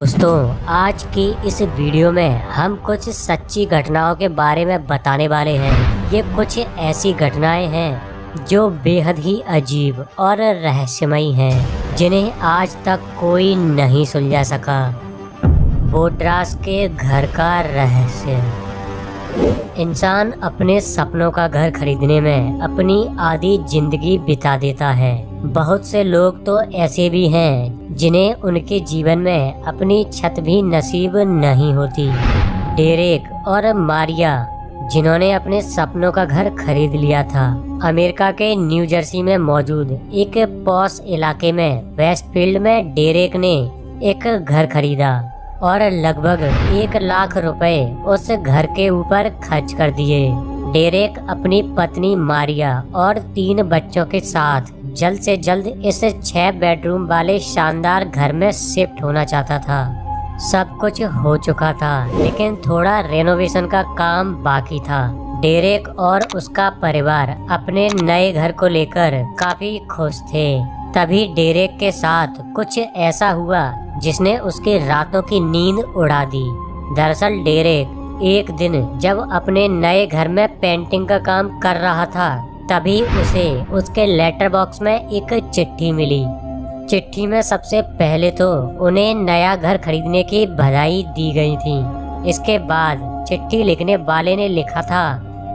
दोस्तों, आज की इस वीडियो में हम कुछ सच्ची घटनाओं के बारे में बताने वाले हैं। ये कुछ ऐसी घटनाएं हैं जो बेहद ही अजीब और रहस्यमयी हैं, जिन्हें आज तक कोई नहीं सुलझा सका। बोट्रास के घर का रहस्य। इंसान अपने सपनों का घर खरीदने में अपनी आधी जिंदगी बिता देता है। बहुत से लोग तो ऐसे भी हैं जिन्हें उनके जीवन में अपनी छत भी नसीब नहीं होती। डेरेक और मारिया, जिन्होंने अपने सपनों का घर खरीद लिया था, अमेरिका के न्यू जर्सी में मौजूद एक पॉश इलाके में वेस्टफील्ड में डेरेक ने एक घर खरीदा और लगभग 1 लाख रुपए उस घर के ऊपर खर्च कर दिए। डेरेक अपनी पत्नी मारिया और 3 बच्चों के साथ जल्द से जल्द इस 6 बेडरूम वाले शानदार घर में शिफ्ट होना चाहता था। सब कुछ हो चुका था, लेकिन थोड़ा रेनोवेशन का काम बाकी था। डेरेक और उसका परिवार अपने नए घर को लेकर काफी खुश थे। तभी डेरेक के साथ कुछ ऐसा हुआ जिसने उसकी रातों की नींद उड़ा दी। दरअसल डेरेक एक दिन जब अपने नए घर में पेंटिंग का काम कर रहा था, तभी उसे उसके लेटर बॉक्स में एक चिट्ठी मिली। चिट्ठी में सबसे पहले तो उन्हें नया घर खरीदने की बधाई दी गई थी। इसके बाद चिट्ठी लिखने वाले ने लिखा था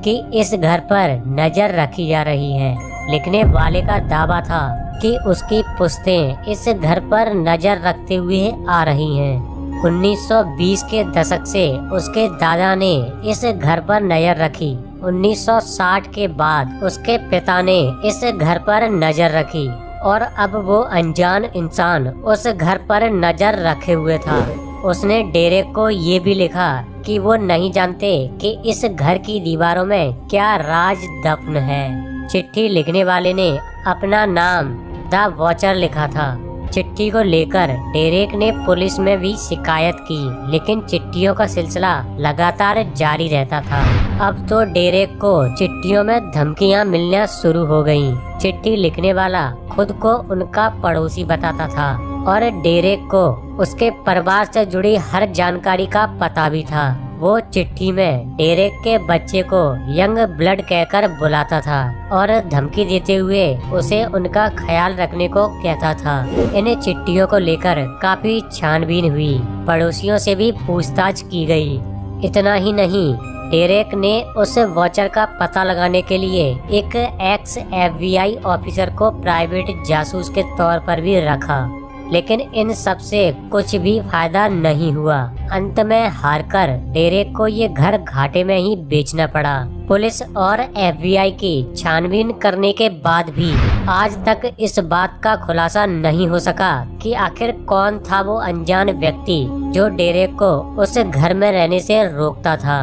कि इस घर पर नजर रखी जा रही है। लिखने वाले का दावा था कि उसकी पुश्तें इस घर पर नजर रखते हुए आ रही हैं। 1920 के दशक से उसके दादा ने इस घर पर नजर रखी। 1960 के बाद उसके पिता ने इस घर पर नजर रखी और अब वो अनजान इंसान उस घर पर नजर रखे हुए था। उसने डेरेक को ये भी लिखा कि वो नहीं जानते कि इस घर की दीवारों में क्या राज दफन है। चिट्ठी लिखने वाले ने अपना नाम द वॉचर लिखा था। चिट्ठी को लेकर डेरेक ने पुलिस में भी शिकायत की, लेकिन चिट्ठियों का सिलसिला लगातार जारी रहता था। अब तो डेरेक को चिट्ठियों में धमकियां मिलना शुरू हो गईं। चिट्ठी लिखने वाला खुद को उनका पड़ोसी बताता था और डेरेक को उसके परिवार से जुड़ी हर जानकारी का पता भी था। वो चिट्ठी में डेरेक के बच्चे को यंग ब्लड कहकर बुलाता था और धमकी देते हुए उसे उनका ख्याल रखने को कहता था। इन चिट्ठियों को लेकर काफी छानबीन हुई, पड़ोसियों से भी पूछताछ की गई। इतना ही नहीं, डेरेक ने उस वॉचर का पता लगाने के लिए एक एक्स FBI ऑफिसर को प्राइवेट जासूस के तौर पर भी रखा, लेकिन इन सब से कुछ भी फायदा नहीं हुआ। अंत में हारकर डेरेक को ये घर घाटे में ही बेचना पड़ा। पुलिस और FBI की छानबीन करने के बाद भी आज तक इस बात का खुलासा नहीं हो सका कि आखिर कौन था वो अनजान व्यक्ति जो डेरेक को उस घर में रहने से रोकता था।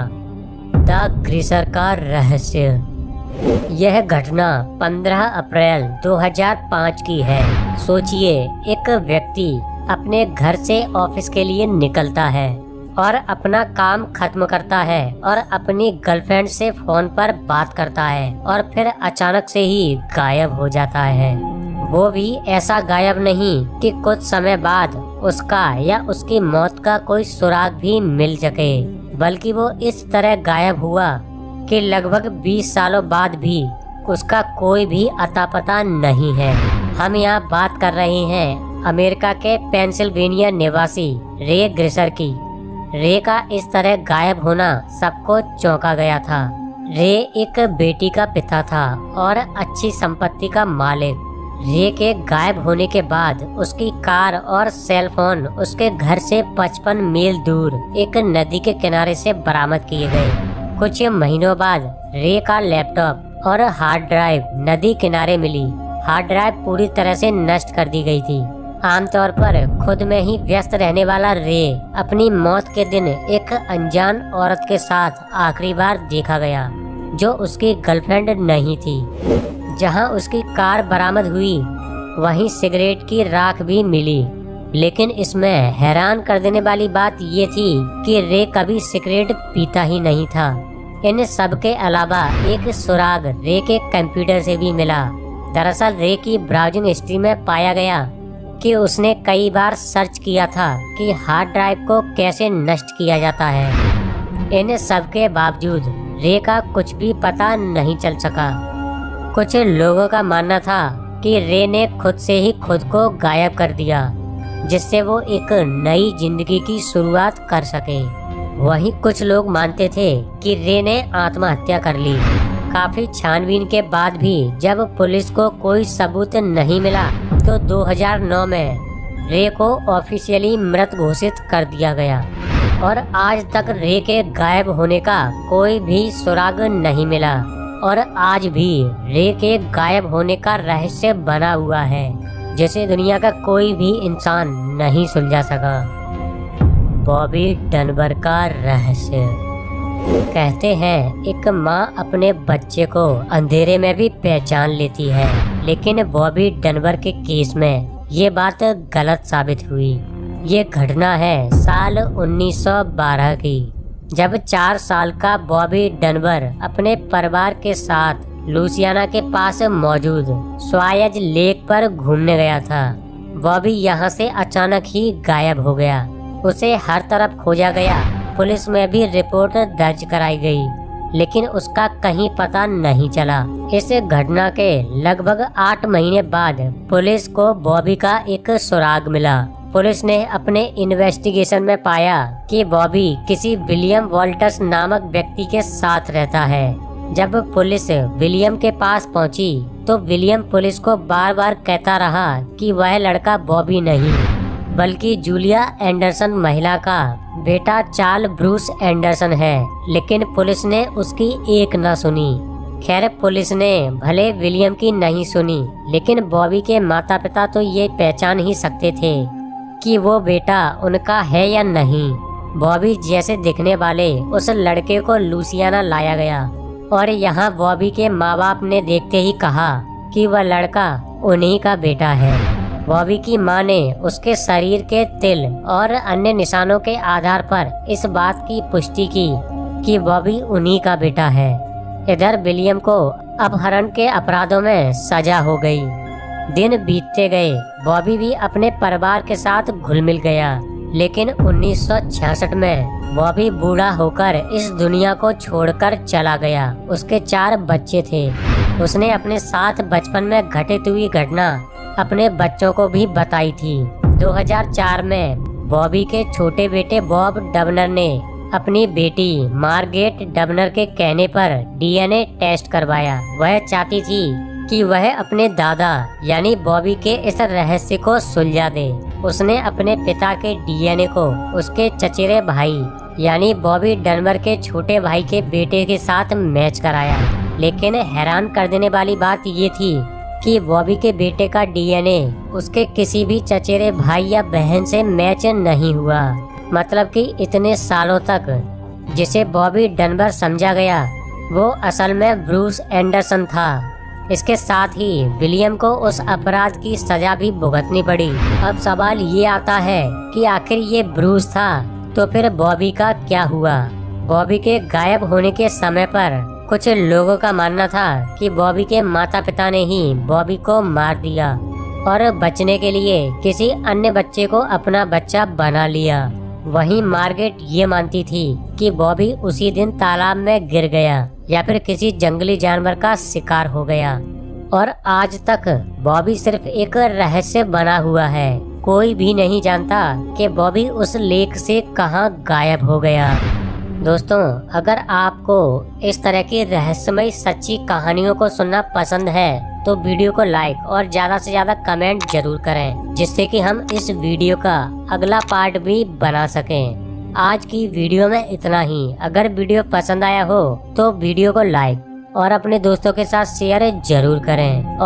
द ग्रीसर का रहस्य। यह घटना 15 अप्रैल 2005 की है। सोचिए, एक व्यक्ति अपने घर से ऑफिस के लिए निकलता है और अपना काम खत्म करता है और अपनी गर्लफ्रेंड से फोन पर बात करता है और फिर अचानक से ही गायब हो जाता है। वो भी ऐसा गायब नहीं कि कुछ समय बाद उसका या उसकी मौत का कोई सुराग भी मिल सके, बल्कि वो इस तरह गायब हुआ कि लगभग 20 सालों बाद भी उसका कोई भी अता पता नहीं है। हम यहाँ बात कर रहे हैं अमेरिका के पेंसिल्वेनिया निवासी रे ग्रीसर की। रे का इस तरह गायब होना सबको चौंका गया था। रे एक बेटी का पिता था और अच्छी संपत्ति का मालिक। रे के गायब होने के बाद उसकी कार और सेल फोन उसके घर से 55 मील दूर एक नदी के किनारे से बरामद किए गए। कुछ महीनों बाद रे का लैपटॉप और हार्ड ड्राइव नदी किनारे मिली। हार्ड ड्राइव पूरी तरह से नष्ट कर दी गई थी। आमतौर पर खुद में ही व्यस्त रहने वाला रे अपनी मौत के दिन एक अनजान औरत के साथ आखिरी बार देखा गया, जो उसकी गर्लफ्रेंड नहीं थी। जहां उसकी कार बरामद हुई, वहीं सिगरेट की राख भी मिली। लेकिन इसमें हैरान कर देने वाली बात ये थी कि रे कभी सिगरेट पीता ही नहीं था। इन सब के अलावा एक सुराग रे के कंप्यूटर से भी मिला। दरअसल रे की ब्राउजिंग हिस्ट्री में पाया गया कि उसने कई बार सर्च किया था कि हार्ड ड्राइव को कैसे नष्ट किया जाता है। इन सब के बावजूद रे का कुछ भी पता नहीं चल सका। कुछ लोगों का मानना था कि रे ने खुद से ही खुद को गायब कर दिया, जिससे वो एक नई जिंदगी की शुरुआत कर सके। वहीं कुछ लोग मानते थे कि रे ने आत्महत्या कर ली। काफी छानबीन के बाद भी जब पुलिस को कोई सबूत नहीं मिला तो 2009 में रे को ऑफिशियली मृत घोषित कर दिया गया और आज तक रे के गायब होने का कोई भी सुराग नहीं मिला और आज भी रे के गायब होने का रहस्य बना हुआ है, जिसे दुनिया का कोई भी इंसान नहीं सुलझा सका। बॉबी डनबर का रहस्य। कहते हैं एक माँ अपने बच्चे को अंधेरे में भी पहचान लेती है, लेकिन बॉबी डनबर के केस में ये बात गलत साबित हुई। ये घटना है साल 1912 की, जब 4 साल का बॉबी डनबर अपने परिवार के साथ लुसियाना के पास मौजूद स्वायज लेक पर घूमने गया था। बॉबी यहाँ से अचानक ही गायब हो गया। उसे हर तरफ खोजा गया, पुलिस में भी रिपोर्ट दर्ज कराई गई, लेकिन उसका कहीं पता नहीं चला। इस घटना के लगभग 8 महीने बाद पुलिस को बॉबी का एक सुराग मिला। पुलिस ने अपने इन्वेस्टिगेशन में पाया कि बॉबी किसी विलियम वॉल्टर्स नामक व्यक्ति के साथ रहता है। जब पुलिस विलियम के पास पहुंची तो विलियम पुलिस को बार बार कहता रहा कि वह लड़का बॉबी नहीं बल्कि जूलिया एंडरसन महिला का बेटा चार्ल ब्रूस एंडरसन है, लेकिन पुलिस ने उसकी एक न सुनी। खैर, पुलिस ने भले विलियम की नहीं सुनी, लेकिन बॉबी के माता पिता तो ये पहचान ही सकते थे कि वो बेटा उनका है या नहीं। बॉबी जैसे दिखने वाले उस लड़के को लुसियाना लाया गया और यहाँ बॉबी के माँ बाप ने देखते ही कहा कि वह लड़का उन्हीं का बेटा है। बॉबी की मां ने उसके शरीर के तिल और अन्य निशानों के आधार पर इस बात की पुष्टि की कि बॉबी उन्हीं का बेटा है। इधर विलियम को अपहरण के अपराधों में सजा हो गई। दिन बीतते गए, बॉबी भी अपने परिवार के साथ घुल मिल गया, लेकिन 1966 में बॉबी बूढ़ा होकर इस दुनिया को छोड़कर चला गया। उसके 4 बच्चे थे। उसने अपने साथ बचपन में घटित हुई घटना अपने बच्चों को भी बताई थी। 2004 में बॉबी के छोटे बेटे बॉब डबनर ने अपनी बेटी मार्गरेट डबनर के कहने पर डीएनए टेस्ट करवाया। वह चाहती थी कि वह अपने दादा यानी बॉबी के इस रहस्य को सुलझा दे। उसने अपने पिता के डीएनए को उसके चचेरे भाई यानी बॉबी डनबर के छोटे भाई के बेटे के साथ मैच कराया, लेकिन हैरान कर देने वाली बात ये थी कि बॉबी के बेटे का डीएनए उसके किसी भी चचेरे भाई या बहन से मैच नहीं हुआ। मतलब कि इतने सालों तक जिसे बॉबी डनबर समझा गया वो असल में ब्रूस एंडरसन था। इसके साथ ही विलियम को उस अपराध की सजा भी भुगतनी पड़ी। अब सवाल ये आता है कि आखिर ये ब्रूस था तो फिर बॉबी का क्या हुआ। बॉबी के गायब होने के समय पर कुछ लोगों का मानना था कि बॉबी के माता पिता ने ही बॉबी को मार दिया और बचने के लिए किसी अन्य बच्चे को अपना बच्चा बना लिया। वहीं मार्गरेट ये मानती थी कि बॉबी उसी दिन तालाब में गिर गया या फिर किसी जंगली जानवर का शिकार हो गया। और आज तक बॉबी सिर्फ एक रहस्य बना हुआ है। कोई भी नहीं जानता कि बॉबी उस लेक से कहां गायब हो गया। दोस्तों, अगर आपको इस तरह की रहस्यमय सच्ची कहानियों को सुनना पसंद है तो वीडियो को लाइक और ज्यादा से ज्यादा कमेंट जरूर करें, जिससे कि हम इस वीडियो का अगला पार्ट भी बना सकें। आज की वीडियो में इतना ही। अगर वीडियो पसंद आया हो तो वीडियो को लाइक और अपने दोस्तों के साथ शेयर जरूर करें।